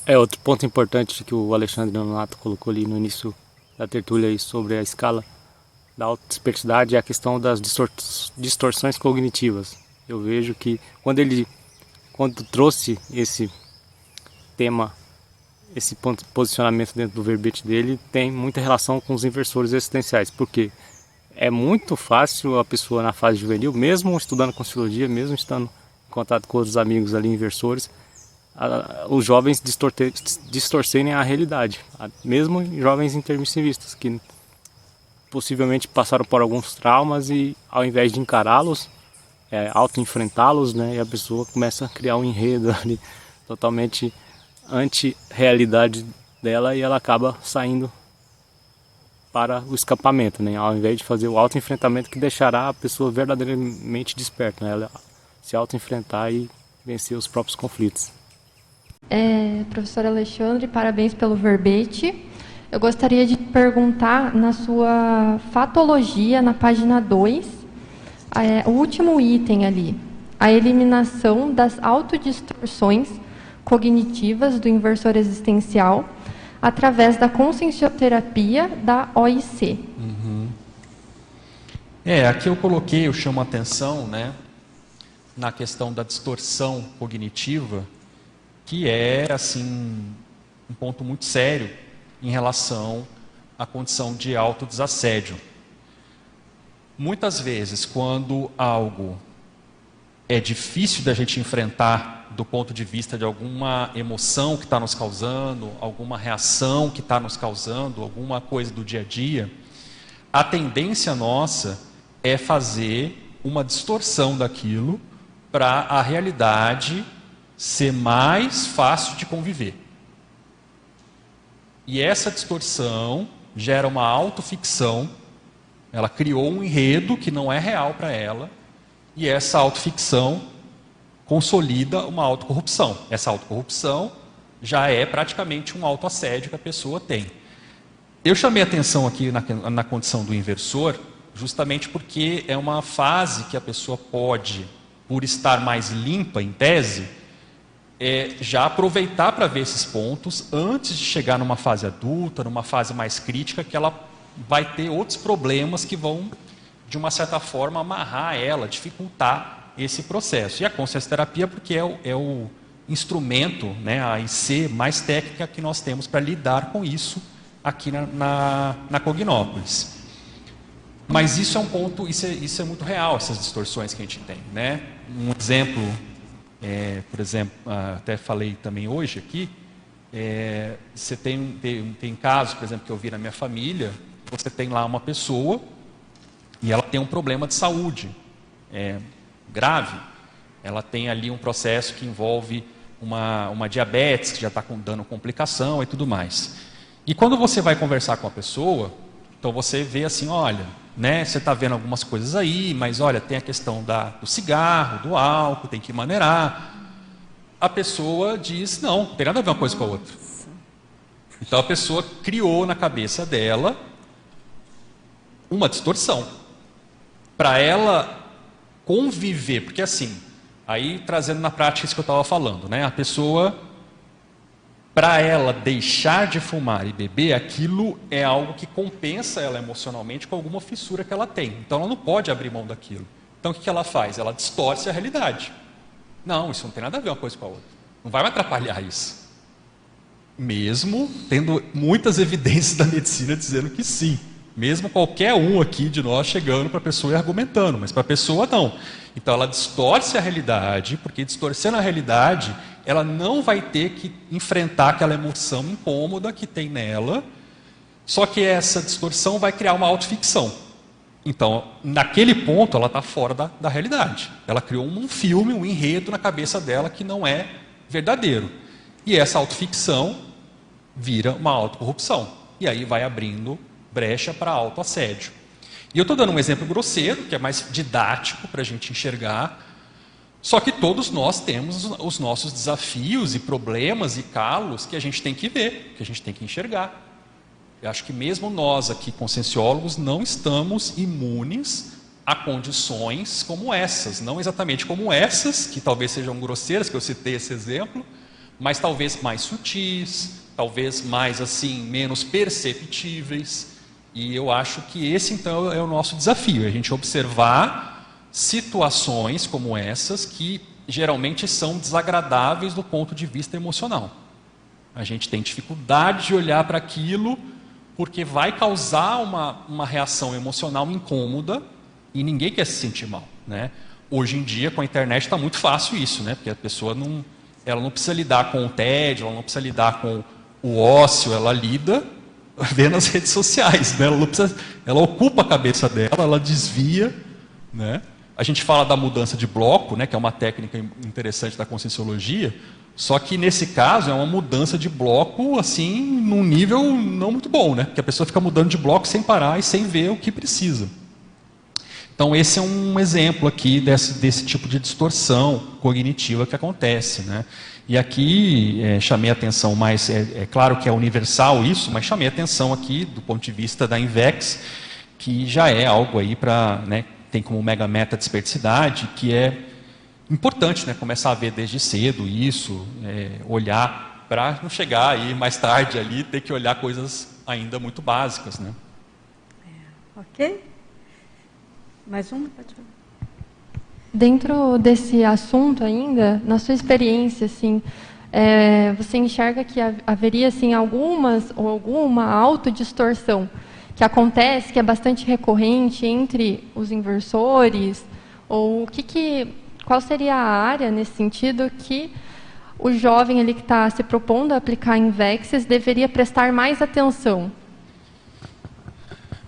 Outro ponto importante que o Alexandre Nonato colocou ali no início da tertúlia aí sobre a escala da autodispersidade é a questão das distorções cognitivas. Eu vejo que quando trouxe esse tema, esse posicionamento dentro do verbete dele, tem muita relação com os inversores existenciais, porque é muito fácil a pessoa na fase juvenil, mesmo estudando Conscienciologia, mesmo estando em contato com outros amigos ali inversores, os jovens distorcerem a realidade, mesmo jovens intermissivistas, que possivelmente passaram por alguns traumas e ao invés de encará-los, auto-enfrentá-los, né, e a pessoa começa a criar um enredo ali totalmente anti-realidade dela e ela acaba saindo para o escapamento, né, ao invés de fazer o auto-enfrentamento que deixará a pessoa verdadeiramente desperta, né, ela se auto-enfrentar e vencer os próprios conflitos. Professor Alexandre, parabéns pelo verbete. Eu gostaria de perguntar, na sua fatologia, na página 2, o último item ali, a eliminação das autodistorções cognitivas do inversor existencial através da consciencioterapia da OIC. Aqui eu chamo a atenção, né, na questão da distorção cognitiva, que é, assim, um ponto muito sério em relação à condição de autodesassédio. Muitas vezes, quando algo é difícil da gente enfrentar do ponto de vista de alguma emoção que está nos causando, alguma reação que está nos causando, alguma coisa do dia a dia, a tendência nossa é fazer uma distorção daquilo para a realidade ser mais fácil de conviver. E essa distorção gera uma autoficção, ela criou um enredo que não é real para ela, e essa autoficção consolida uma autocorrupção. Essa autocorrupção já é praticamente um autoassédio que a pessoa tem. Eu chamei atenção aqui na condição do inversor, justamente porque é uma fase que a pessoa pode, por estar mais limpa em tese, já aproveitar para ver esses pontos antes de chegar numa fase adulta, numa fase mais crítica, que ela vai ter outros problemas que vão, de uma certa forma, amarrar ela, dificultar esse processo. E a consciencioterapia, porque é o instrumento, né, a IC mais técnica que nós temos para lidar com isso aqui na Cognópolis. Mas isso é um ponto, isso é muito real, essas distorções que a gente tem, né? Um exemplo, por exemplo, até falei também hoje aqui, você tem casos, por exemplo, que eu vi na minha família, você tem lá uma pessoa e ela tem um problema de saúde grave, ela tem ali um processo que envolve uma diabetes, que já está dando complicação e tudo mais. E quando você vai conversar com a pessoa, então você vê assim, olha, né, você está vendo algumas coisas aí, mas olha, tem a questão do cigarro, do álcool, tem que maneirar. A pessoa diz, não tem nada a ver uma coisa com a outra. Então a pessoa criou na cabeça dela uma distorção. Para ela conviver, porque assim, aí trazendo na prática isso que eu estava falando, né, a pessoa, para ela deixar de fumar e beber, aquilo é algo que compensa ela emocionalmente com alguma fissura que ela tem. Então ela não pode abrir mão daquilo. Então o que ela faz? Ela distorce a realidade. Não, isso não tem nada a ver uma coisa com a outra. Não vai me atrapalhar isso. Mesmo tendo muitas evidências da medicina dizendo que sim. Mesmo qualquer um aqui de nós chegando para a pessoa e argumentando, mas para a pessoa não. Então ela distorce a realidade, porque distorcendo a realidade, ela não vai ter que enfrentar aquela emoção incômoda que tem nela, só que essa distorção vai criar uma autoficção. Então, naquele ponto, ela está fora da realidade. Ela criou um filme, um enredo na cabeça dela que não é verdadeiro. E essa autoficção vira uma autocorrupção. E aí vai abrindo brecha para autoassédio. E eu estou dando um exemplo grosseiro, que é mais didático para a gente enxergar, só que todos nós temos os nossos desafios e problemas e calos que a gente tem que ver, que a gente tem que enxergar. Eu acho que mesmo nós aqui, conscienciólogos, não estamos imunes a condições como essas, não exatamente como essas, que talvez sejam grosseiras, que eu citei esse exemplo, mas talvez mais sutis, talvez mais assim, menos perceptíveis. E eu acho que esse então é o nosso desafio, é a gente observar situações como essas que geralmente são desagradáveis do ponto de vista emocional. A gente tem dificuldade de olhar para aquilo porque vai causar uma reação emocional incômoda e ninguém quer se sentir mal, né? Hoje em dia, com a internet, está muito fácil isso, né? Porque a pessoa ela não precisa lidar com o tédio, ela não precisa lidar com o ócio, ela lida vendo nas redes sociais, né? Ela ocupa a cabeça dela, ela desvia, né? A gente fala da mudança de bloco, né? Que é uma técnica interessante da Conscienciologia. Só que nesse caso é uma mudança de bloco assim num nível não muito bom, né? Porque a pessoa fica mudando de bloco sem parar e sem ver o que precisa. Então esse é um exemplo aqui desse tipo de distorção cognitiva que acontece, né? E aqui chamei a atenção mais, é claro que é universal isso, mas chamei a atenção aqui do ponto de vista da INVEX, que já é algo aí para, né, tem como mega meta desperticidade, que é importante, né, começar a ver desde cedo isso, olhar para não chegar aí mais tarde ali ter que olhar coisas ainda muito básicas, né? Ok? Mais uma? Dentro desse assunto ainda, na sua experiência, assim, você enxerga que haveria assim alguma autodistorção que acontece, que é bastante recorrente entre os inversores, ou qual seria a área nesse sentido que o jovem ali que está se propondo a aplicar INVEXES deveria prestar mais atenção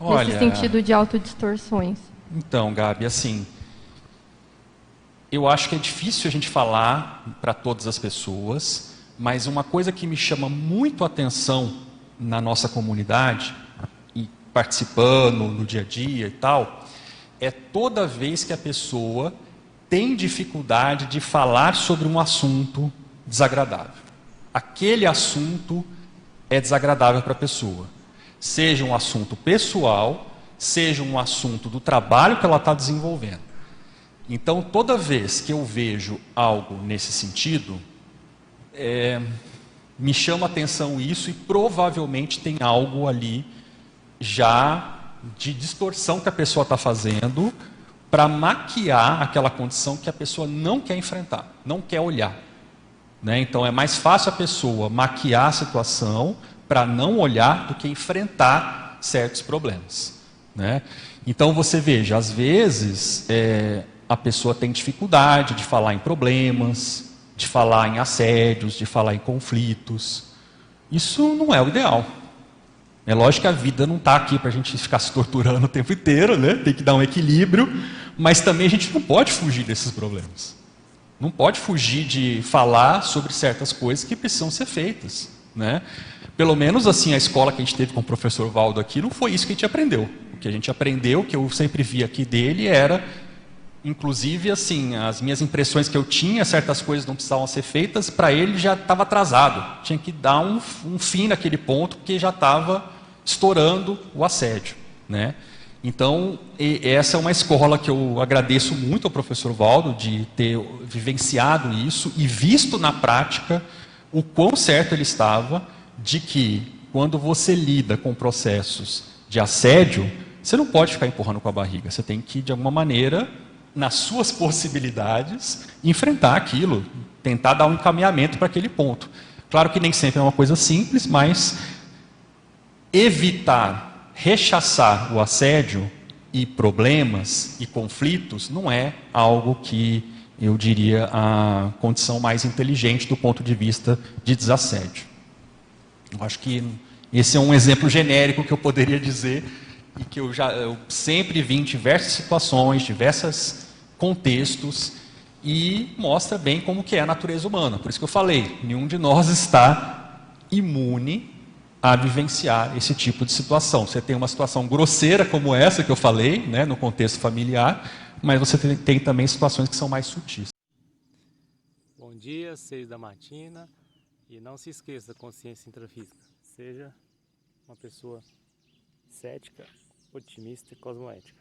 nesse sentido de autodistorções? Então, Gabi, assim, eu acho que é difícil a gente falar para todas as pessoas, mas uma coisa que me chama muito a atenção na nossa comunidade, e participando no dia a dia e tal, é toda vez que a pessoa tem dificuldade de falar sobre um assunto desagradável. Aquele assunto é desagradável para a pessoa. Seja um assunto pessoal, seja um assunto do trabalho que ela está desenvolvendo. Então, toda vez que eu vejo algo nesse sentido, me chama a atenção isso e provavelmente tem algo ali já de distorção que a pessoa está fazendo para maquiar aquela condição que a pessoa não quer enfrentar, não quer olhar, né? Então, é mais fácil a pessoa maquiar a situação para não olhar do que enfrentar certos problemas, né? Então você veja, às vezes a pessoa tem dificuldade de falar em problemas, de falar em assédios, de falar em conflitos. Isso não é o ideal. É lógico que a vida não está aqui para a gente ficar se torturando o tempo inteiro, né? Tem que dar um equilíbrio, mas também a gente não pode fugir desses problemas. Não pode fugir de falar sobre certas coisas que precisam ser feitas, né? Pelo menos assim, a escola que a gente teve com o professor Valdo aqui, não foi isso que a gente aprendeu. O que a gente aprendeu, que eu sempre vi aqui dele, era, inclusive, assim, as minhas impressões que eu tinha, certas coisas não precisavam ser feitas, para ele já estava atrasado. Tinha que dar um fim naquele ponto, porque já estava estourando o assédio, né? Então, essa é uma escola que eu agradeço muito ao professor Valdo de ter vivenciado isso e visto na prática o quão certo ele estava de que quando você lida com processos de assédio, você não pode ficar empurrando com a barriga. Você tem que, de alguma maneira, nas suas possibilidades, enfrentar aquilo, tentar dar um encaminhamento para aquele ponto. Claro que nem sempre é uma coisa simples, mas evitar, rechaçar o assédio e problemas e conflitos não é algo que eu diria a condição mais inteligente do ponto de vista de desassédio. Eu acho que esse é um exemplo genérico que eu poderia dizer e que eu sempre vi em diversas situações, diversos contextos e mostra bem como que é a natureza humana. Por isso que eu falei, nenhum de nós está imune a vivenciar esse tipo de situação. Você tem uma situação grosseira como essa que eu falei, né, no contexto familiar, mas você tem também situações que são mais sutis. Bom dia, 6 da matina. E não se esqueça da consciência intrafísica. Seja uma pessoa cética, otimista e cosmoética.